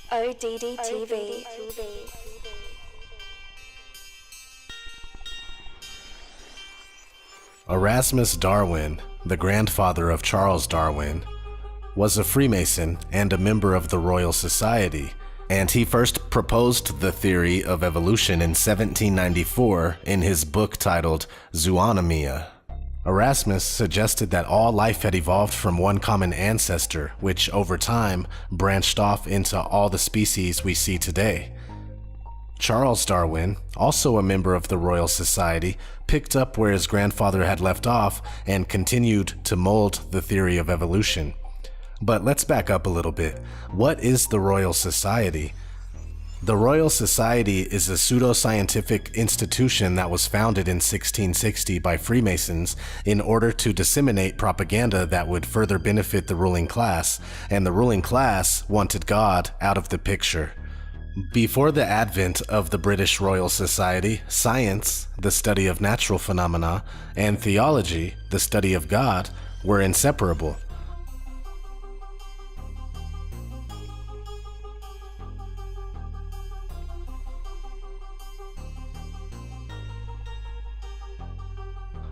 ODD Erasmus Darwin, the grandfather of Charles Darwin, was a Freemason and a member of the Royal Society, and he first proposed the theory of evolution in 1794 in his book titled Zoonomia. Erasmus suggested that all life had evolved from one common ancestor, which over time branched off into all the species we see today. Charles Darwin, also a member of the Royal Society, picked up where his grandfather had left off and continued to mold the theory of evolution. But let's back up a little bit. What is the Royal Society? The Royal Society is a pseudoscientific institution that was founded in 1660 by Freemasons in order to disseminate propaganda that would further benefit the ruling class, and the ruling class wanted God out of the picture. Before the advent of the British Royal Society, science, the study of natural phenomena, and theology, the study of God, were inseparable.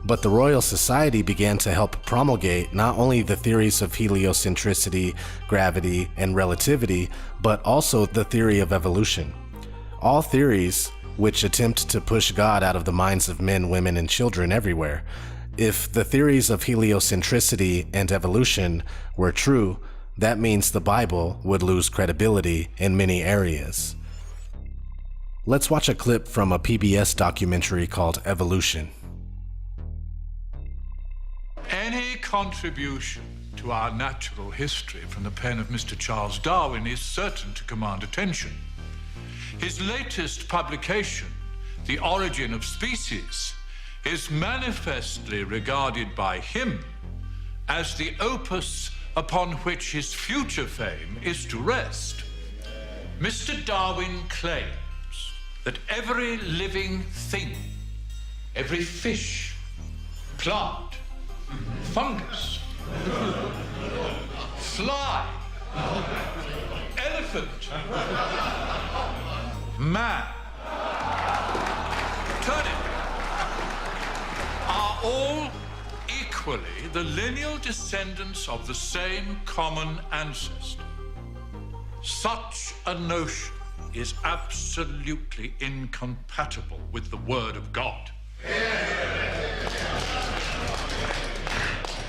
But the Royal Society began to help promulgate not only the theories of heliocentricity, gravity, and relativity, but also the theory of evolution. All theories which attempt to push God out of the minds of men, women, and children everywhere. If the theories of heliocentricity and evolution were true, that means the Bible would lose credibility in many areas. Let's watch a clip from a PBS documentary called Evolution. Any contribution to our natural history from the pen of Mr. Charles Darwin is certain to command attention. His latest publication, The Origin of Species, is manifestly regarded by him as the opus upon which his future fame is to rest. Mr. Darwin claims that every living thing, every fish, plant, fungus, fly, elephant, man, turnip, are all equally the lineal descendants of the same common ancestor. Such a notion is absolutely incompatible with the Word of God.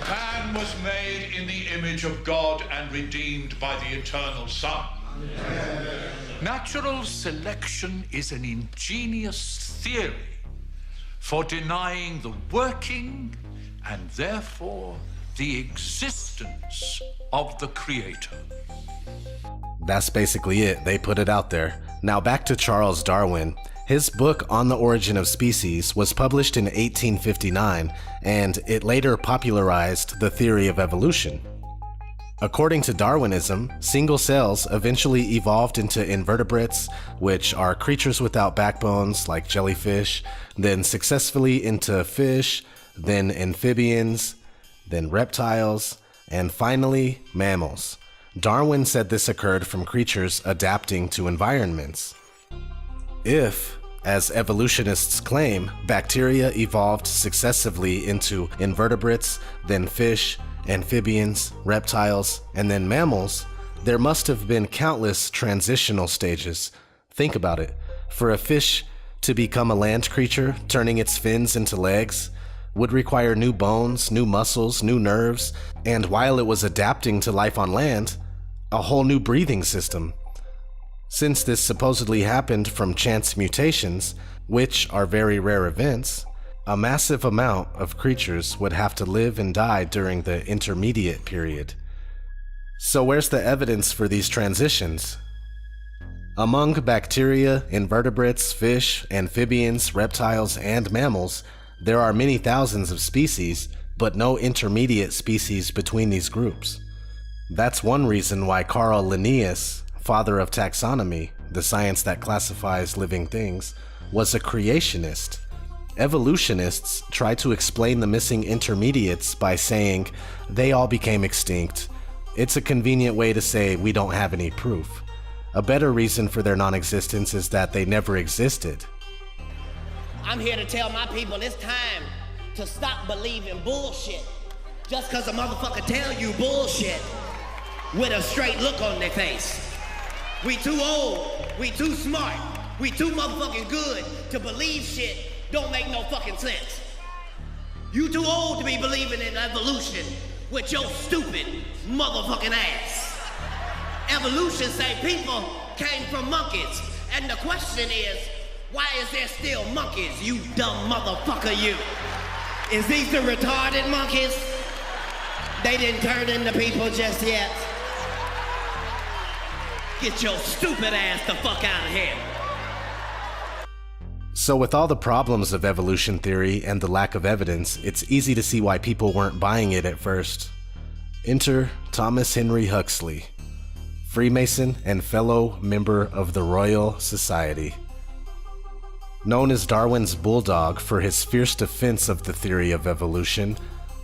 Man was made in the image of God and redeemed by the eternal Son. Natural selection is an ingenious theory for denying the working and therefore the existence of the Creator. That's basically it. They put it out there. Now back to Charles Darwin. His book On the Origin of Species was published in 1859, and it later popularized the theory of evolution. According to Darwinism, single cells eventually evolved into invertebrates, which are creatures without backbones like jellyfish, then successfully into fish, then amphibians, then reptiles, and finally mammals. Darwin said this occurred from creatures adapting to environments. If, as evolutionists claim, bacteria evolved successively into invertebrates, then fish, amphibians, reptiles, and then mammals, there must have been countless transitional stages. Think about it. For a fish to become a land creature, turning its fins into legs, would require new bones, new muscles, new nerves, and while it was adapting to life on land, a whole new breathing system. Since this supposedly happened from chance mutations, which are very rare events, a massive amount of creatures would have to live and die during the intermediate period. So where's the evidence for these transitions? Among bacteria, invertebrates, fish, amphibians, reptiles, and mammals, there are many thousands of species, but no intermediate species between these groups. That's one reason why Carl Linnaeus, father of taxonomy, the science that classifies living things, was a creationist. Evolutionists try to explain the missing intermediates by saying they all became extinct. It's a convenient way to say we don't have any proof. A better reason for their non-existence is that they never existed. I'm here to tell my people it's time to stop believing bullshit. Just cause a motherfucker tell you bullshit with a straight look on their face. We too old, we too smart, we too motherfucking good to believe shit don't make no fucking sense. You too old to be believing in evolution with your stupid motherfucking ass. Evolution say people came from monkeys, and the question is, why is there still monkeys, you dumb motherfucker, you? Is these the retarded monkeys? They didn't turn into people just yet. Get your stupid ass the fuck out of here. So with all the problems of evolution theory and the lack of evidence, it's easy to see why people weren't buying it at first. Enter Thomas Henry Huxley, Freemason and fellow member of the Royal Society. Known as Darwin's bulldog for his fierce defense of the theory of evolution,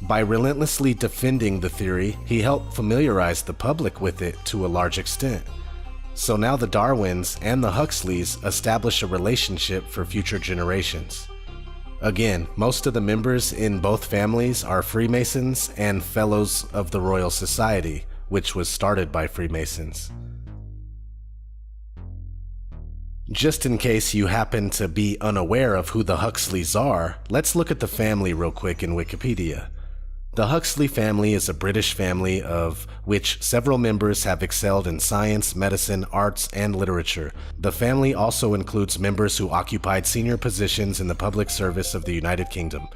by relentlessly defending the theory, he helped familiarize the public with it to a large extent. So now the Darwins and the Huxleys establish a relationship for future generations. Again, most of the members in both families are Freemasons and Fellows of the Royal Society, which was started by Freemasons. Just in case you happen to be unaware of who the Huxleys are, let's look at the family real quick in Wikipedia. The Huxley family is a British family of which several members have excelled in science, medicine, arts, and literature. The family also includes members who occupied senior positions in the public service of the United Kingdom.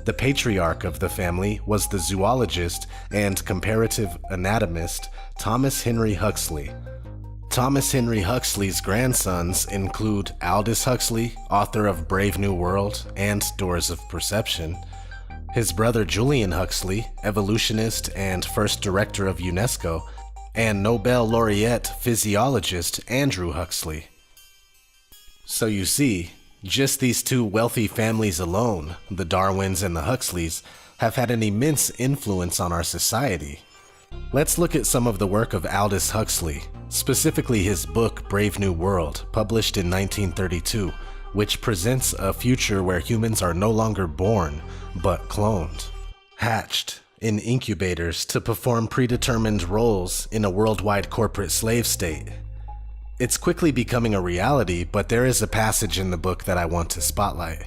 The patriarch of the family was the zoologist and comparative anatomist Thomas Henry Huxley. Thomas Henry Huxley's grandsons include Aldous Huxley, author of Brave New World and Doors of Perception, his brother Julian Huxley, evolutionist and first director of UNESCO, and Nobel laureate physiologist Andrew Huxley. So you see, just these two wealthy families alone, the Darwins and the Huxleys, have had an immense influence on our society. Let's look at some of the work of Aldous Huxley, specifically his book Brave New World, published in 1932, which presents a future where humans are no longer born, but cloned, hatched in incubators to perform predetermined roles in a worldwide corporate slave state. It's quickly becoming a reality, but there is a passage in the book that I want to spotlight.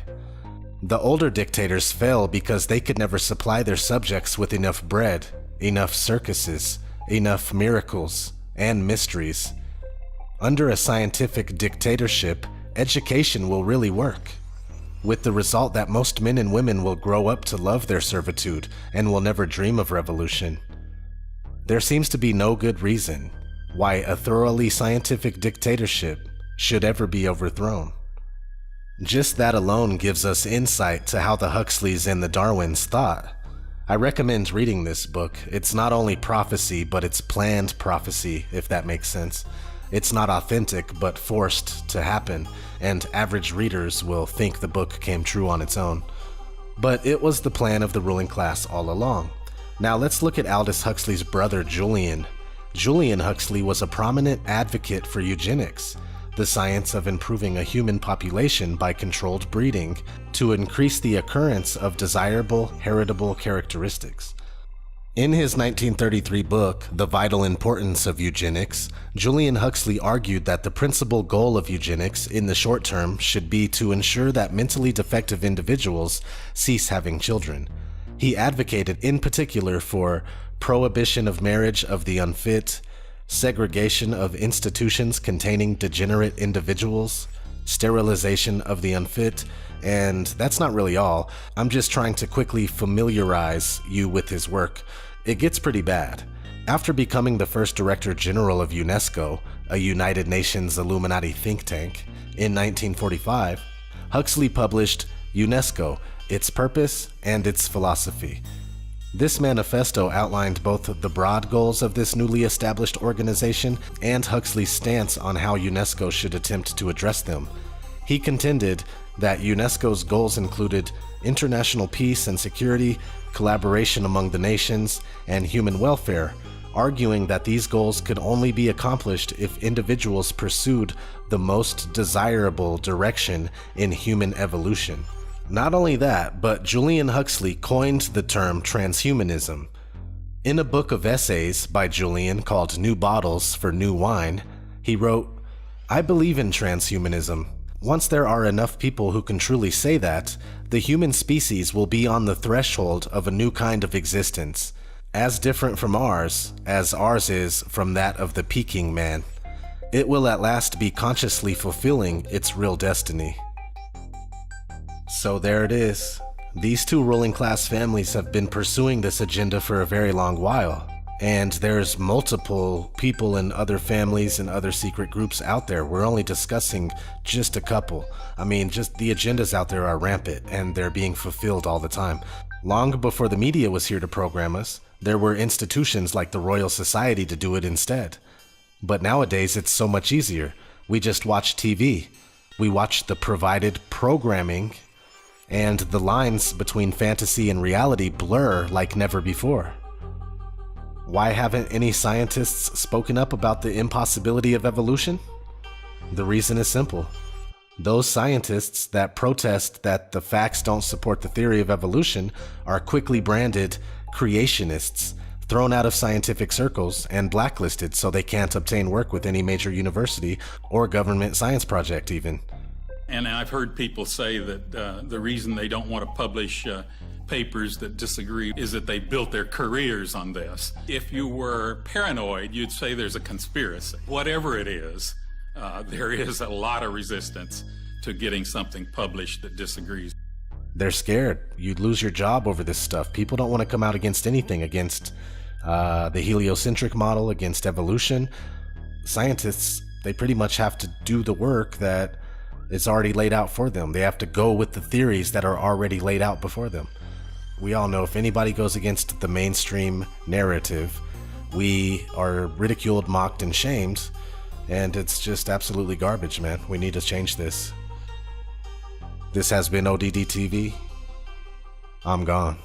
The older dictators fell because they could never supply their subjects with enough bread, enough circuses, enough miracles, and mysteries. Under a scientific dictatorship, education will really work, with the result that most men and women will grow up to love their servitude and will never dream of revolution. There seems to be no good reason why a thoroughly scientific dictatorship should ever be overthrown. Just that alone gives us insight to how the Huxleys and the Darwins thought. I recommend reading this book. It's not only prophecy, but it's planned prophecy, if that makes sense. It's not authentic, but forced to happen, and average readers will think the book came true on its own. But it was the plan of the ruling class all along. Now let's look at Aldous Huxley's brother, Julian. Julian Huxley was a prominent advocate for eugenics, the science of improving a human population by controlled breeding to increase the occurrence of desirable heritable characteristics. In his 1933 book, The Vital Importance of Eugenics, Julian Huxley argued that the principal goal of eugenics in the short term should be to ensure that mentally defective individuals cease having children. He advocated in particular for prohibition of marriage of the unfit, segregation of institutions containing degenerate individuals, sterilization of the unfit, and that's not really all. I'm just trying to quickly familiarize you with his work. It gets pretty bad. After becoming the first Director General of UNESCO, a United Nations Illuminati think tank, in 1945, Huxley published UNESCO, Its Purpose and Its Philosophy. This manifesto outlined both the broad goals of this newly established organization and Huxley's stance on how UNESCO should attempt to address them. He contended that UNESCO's goals included international peace and security, collaboration among the nations, and human welfare, arguing that these goals could only be accomplished if individuals pursued the most desirable direction in human evolution. Not only that, but Julian Huxley coined the term transhumanism. In a book of essays by Julian called New Bottles for New Wine, he wrote, "I believe in transhumanism. Once there are enough people who can truly say that, the human species will be on the threshold of a new kind of existence, as different from ours as ours is from that of the Peking man. It will at last be consciously fulfilling its real destiny." So there it is. These two ruling class families have been pursuing this agenda for a very long while. And there's multiple people in other families and other secret groups out there. We're only discussing just a couple. I mean, just the agendas out there are rampant and they're being fulfilled all the time. Long before the media was here to program us, there were institutions like the Royal Society to do it instead. But nowadays it's so much easier. We just watch TV. We watch the provided programming, and the lines between fantasy and reality blur like never before. Why haven't any scientists spoken up about the impossibility of evolution? The reason is simple. Those scientists that protest that the facts don't support the theory of evolution are quickly branded creationists, thrown out of scientific circles, and blacklisted so they can't obtain work with any major university or government science project even. And I've heard people say that the reason they don't want to publish papers that disagree is that they built their careers on this. If you were paranoid, you'd say there's a conspiracy. Whatever it is, there is a lot of resistance to getting something published that disagrees. They're scared. You'd lose your job over this stuff. People don't want to come out against anything, against the heliocentric model, against evolution. Scientists, they pretty much have to do the work that is already laid out for them. They have to go with the theories that are already laid out before them. We all know if anybody goes against the mainstream narrative, we are ridiculed, mocked, and shamed, and it's just absolutely garbage, man. We need to change this. This has been ODD TV. I'm gone.